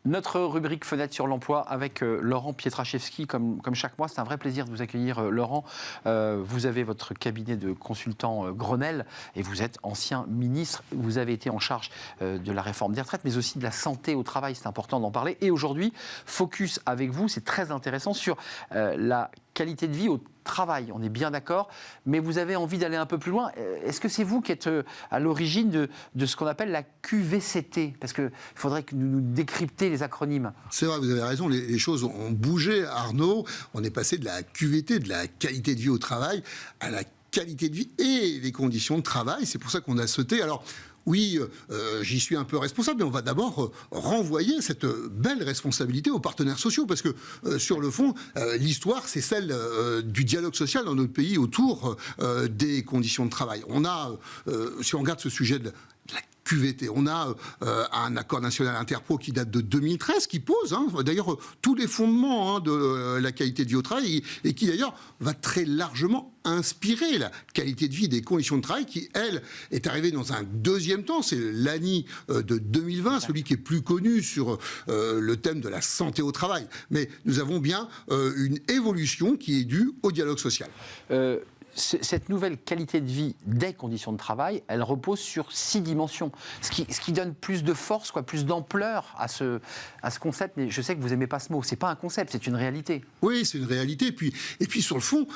Notre rubrique Fenêtre sur l'emploi avec Laurent Pietraszewski, comme chaque mois. C'est un vrai plaisir de vous accueillir, Laurent. Vous avez votre cabinet de consultant Grenelle et vous êtes ancien ministre. Vous avez été en charge de la réforme des retraites, mais aussi de la santé au travail. C'est important d'en parler. Et aujourd'hui, focus avec vous, c'est très intéressant sur la qualité de vie au travail, on est bien d'accord, mais vous avez envie d'aller un peu plus loin. Est-ce que c'est vous qui êtes à l'origine de ce qu'on appelle la QVCT? Parce qu'il faudrait que nous décrypter les acronymes. C'est vrai, vous avez raison, les choses ont bougé, Arnaud. On est passé de la QVT, de la qualité de vie au travail, à la qualité de vie et les conditions de travail. C'est pour ça qu'on a sauté. Alors, oui, j'y suis un peu responsable, mais on va d'abord renvoyer cette belle responsabilité aux partenaires sociaux, parce que sur le fond, l'histoire, c'est celle du dialogue social dans notre pays autour des conditions de travail. On a, si on regarde ce sujet de la QVT. On a un accord national interpro qui date de 2013, qui pose d'ailleurs tous les fondements de la qualité de vie au travail et qui d'ailleurs va très largement inspirer la qualité de vie des conditions de travail qui, elle, est arrivée dans un deuxième temps. C'est l'ANI de 2020, celui qui est plus connu sur le thème de la santé au travail. Mais nous avons bien une évolution qui est due au dialogue social. Cette nouvelle qualité de vie des conditions de travail, elle repose sur 6 dimensions. Ce qui donne plus de force, plus d'ampleur à ce concept. Mais je sais que vous n'aimez pas ce mot. Ce n'est pas un concept, c'est une réalité. Oui, c'est une réalité. Et puis sur le fond,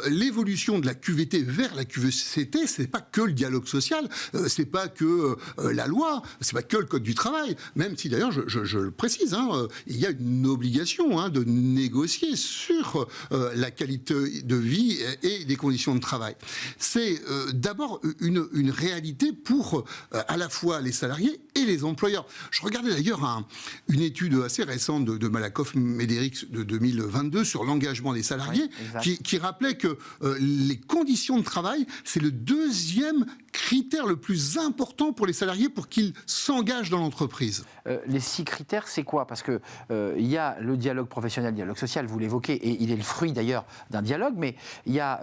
l'évolution de la QVT vers la QVCT, ce n'est pas que le dialogue social, ce n'est pas que la loi, ce n'est pas que le code du travail. Même si d'ailleurs, je le précise, il y a une obligation de négocier sur la qualité de vie et des conditions de travail. C'est d'abord une réalité pour à la fois les salariés et les employeurs. Je regardais d'ailleurs une étude assez récente de Malakoff-Médéric de 2022 sur l'engagement des salariés, qui rappelait que les conditions de travail, c'est le deuxième critère le plus important pour les salariés pour qu'ils s'engagent dans l'entreprise. Les 6 critères, c'est quoi? Parce que il y a le dialogue professionnel, le dialogue social, vous l'évoquez, et il est le fruit d'ailleurs d'un dialogue, mais il y a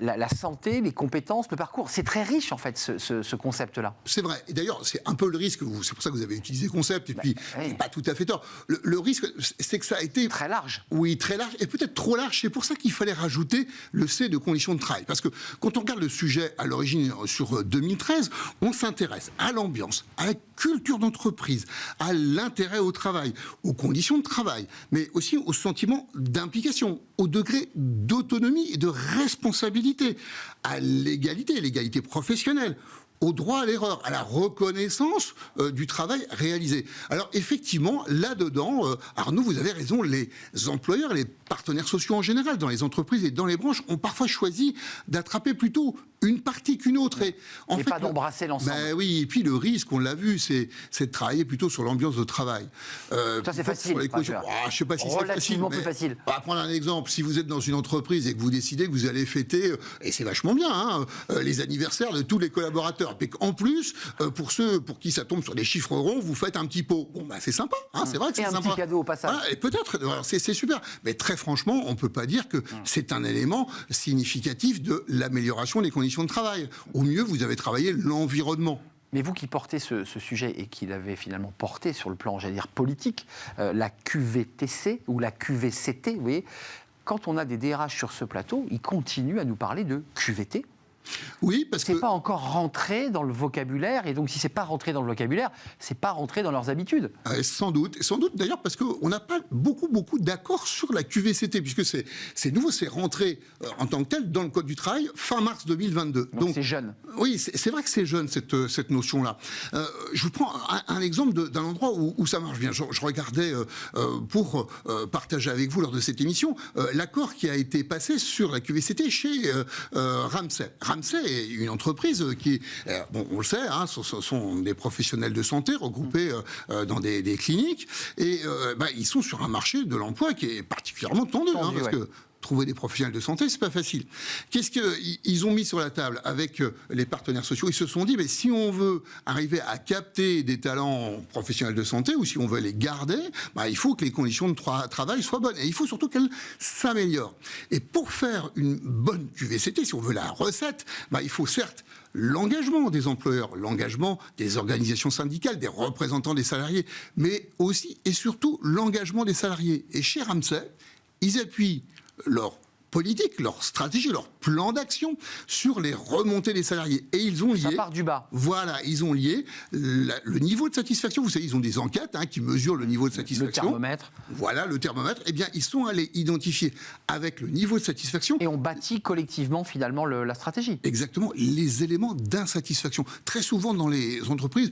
la santé, les compétences, le parcours. C'est très riche en fait ce concept-là. C'est vrai. Et d'ailleurs, c'est un peu le risque, c'est pour ça que vous avez utilisé concept, et puis pas tout à fait tort. Le risque, c'est que ça a été... Très large. Oui, très large, et peut-être trop large. C'est pour ça qu'il fallait rajouter le C de conditions de travail. Parce que quand on regarde le sujet à l'origine sur 2013, on s'intéresse à l'ambiance, à la culture d'entreprise, à l'intérêt au travail, aux conditions de travail, mais aussi au sentiment d'implication, au degré d'autonomie et de responsabilité, à l'égalité professionnelle, au droit à l'erreur, à la reconnaissance du travail réalisé. Alors effectivement, là-dedans, Arnaud, vous avez raison, les employeurs, les partenaires sociaux en général, dans les entreprises et dans les branches, ont parfois choisi d'attraper plutôt une partie qu'une autre. Et pas d'embrasser l'ensemble. Ben oui, et puis le risque, on l'a vu, c'est de travailler plutôt sur l'ambiance de travail. Ça c'est facile. Je ne sais pas si c'est facile. Relativement plus facile. On va prendre un exemple. Si vous êtes dans une entreprise et que vous décidez que vous allez fêter, et c'est vachement bien, les anniversaires de tous les collaborateurs, et qu'en plus, pour ceux pour qui ça tombe sur des chiffres ronds, vous faites un petit pot. Bon, c'est sympa, c'est vrai que c'est sympa. Et un petit cadeau au passage. Voilà, et peut-être, c'est super. Mais très franchement, on ne peut pas dire que c'est un élément significatif de l'amélioration des conditions de travail. Au mieux, vous avez travaillé l'environnement. Mais vous qui portez ce sujet et qui l'avez finalement porté sur le plan, j'allais dire, politique, la QVTC ou la QVCT, vous voyez, quand on a des DRH sur ce plateau, ils continuent à nous parler de QVT. Oui, parce que... C'est pas encore rentré dans le vocabulaire, et donc si c'est pas rentré dans le vocabulaire, c'est pas rentré dans leurs habitudes. Sans doute d'ailleurs, parce qu'on n'a pas beaucoup d'accords sur la QVCT, puisque c'est nouveau, c'est rentré en tant que tel dans le Code du travail fin mars 2022. Donc c'est jeune. Oui, c'est vrai que c'est jeune cette notion-là. Je vous prends un exemple d'un endroit où ça marche bien. Je regardais pour partager avec vous lors de cette émission l'accord qui a été passé sur la QVCT chez Ramsay. Ramsay est une entreprise qui, on le sait, ce sont des professionnels de santé regroupés dans des cliniques, et ils sont sur un marché de l'emploi qui est particulièrement tendu, parce que trouver des professionnels de santé, c'est pas facile. Qu'est-ce qu'ils ont mis sur la table avec les partenaires sociaux? Ils se sont dit, mais si on veut arriver à capter des talents professionnels de santé, ou si on veut les garder, il faut que les conditions de travail soient bonnes. Et il faut surtout qu'elles s'améliorent. Et pour faire une bonne QVCT, si on veut la recette, il faut certes l'engagement des employeurs, l'engagement des organisations syndicales, des représentants des salariés, mais aussi et surtout l'engagement des salariés. Et chez Ramsay, ils appuient leur politique, leur stratégie, leur plan d'action sur les remontées des salariés. Et ils ont lié... Ça part du bas. Voilà, ils ont lié le niveau de satisfaction. Vous savez, ils ont des enquêtes qui mesurent le niveau de satisfaction. Le thermomètre. Voilà, le thermomètre. Eh bien, ils sont allés identifier avec le niveau de satisfaction... Et on bâtit collectivement, finalement, la stratégie. Exactement, les éléments d'insatisfaction. Très souvent, dans les entreprises,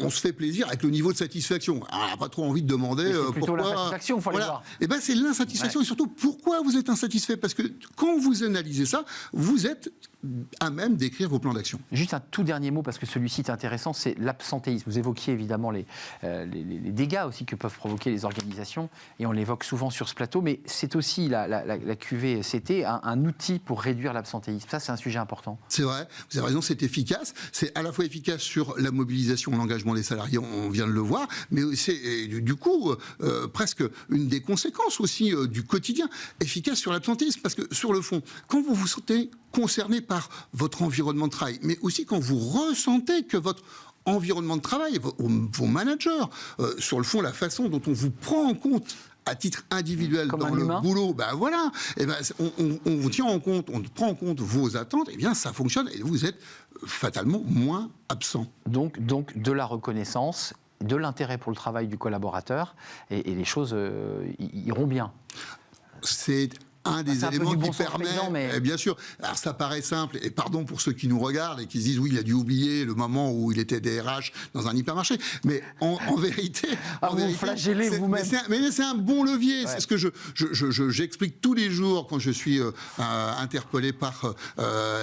on se fait plaisir avec le niveau de satisfaction. On n'a pas trop envie de demander c'est plutôt pourquoi... l'insatisfaction, il faut aller voir. Eh bien, c'est l'insatisfaction et surtout, pourquoi vous êtes insatisfait? Parce que quand vous analysez ça, vous êtes à même d'écrire vos plans d'action. Juste un tout dernier mot, parce que celui-ci est intéressant, c'est l'absentéisme. Vous évoquiez évidemment les dégâts aussi que peuvent provoquer les organisations, et on l'évoque souvent sur ce plateau, mais c'est aussi la QVCT, un outil pour réduire l'absentéisme. Ça, c'est un sujet important. C'est vrai, vous avez raison, c'est efficace. C'est à la fois efficace sur la mobilisation, l'engagement des salariés, on vient de le voir, mais c'est du coup presque une des conséquences aussi du quotidien, efficace sur l'absentéisme, parce que sur le fond, quand vous vous sentez concerné par votre environnement de travail, mais aussi quand vous ressentez que votre environnement de travail, vos managers, sur le fond, la façon dont on vous prend en compte à titre individuel comme dans le humain. boulot, on vous tient en compte, on prend en compte vos attentes, et bien ça fonctionne et vous êtes fatalement moins absent. Donc de la reconnaissance, de l'intérêt pour le travail du collaborateur, et les choses iront bien. C'est un des éléments qui permet, mais... bien sûr, alors ça paraît simple, et pardon pour ceux qui nous regardent et qui se disent oui, il a dû oublier le moment où il était DRH dans un hypermarché, mais en vérité... vous flagellez vous-même. Mais c'est un bon levier, c'est ce que j'explique tous les jours quand je suis interpellé par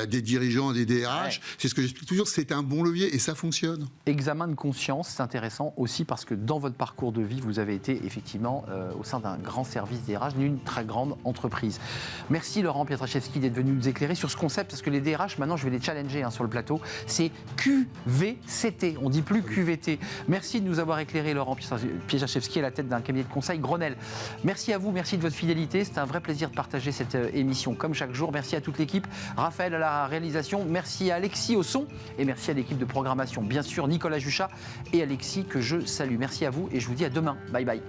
des dirigeants, des DRH, c'est ce que j'explique toujours, c'est un bon levier et ça fonctionne. Examen de conscience, c'est intéressant aussi parce que dans votre parcours de vie, vous avez été effectivement au sein d'un grand service DRH, d'une très grande entreprise. Merci Laurent Pietraszewski d'être venu nous éclairer sur ce concept, parce que les DRH, maintenant je vais les challenger sur le plateau, c'est QVCT, on ne dit plus QVT. Merci de nous avoir éclairé, Laurent Pietraszewski, à la tête d'un cabinet de conseil Grenelle. Merci à vous, merci de votre fidélité, c'est un vrai plaisir de partager cette émission comme chaque jour. Merci à toute l'équipe, Raphaël à la réalisation, merci à Alexis au son, et merci à l'équipe de programmation, bien sûr Nicolas Juchat et Alexis que je salue. Merci à vous et je vous dis à demain. Bye bye.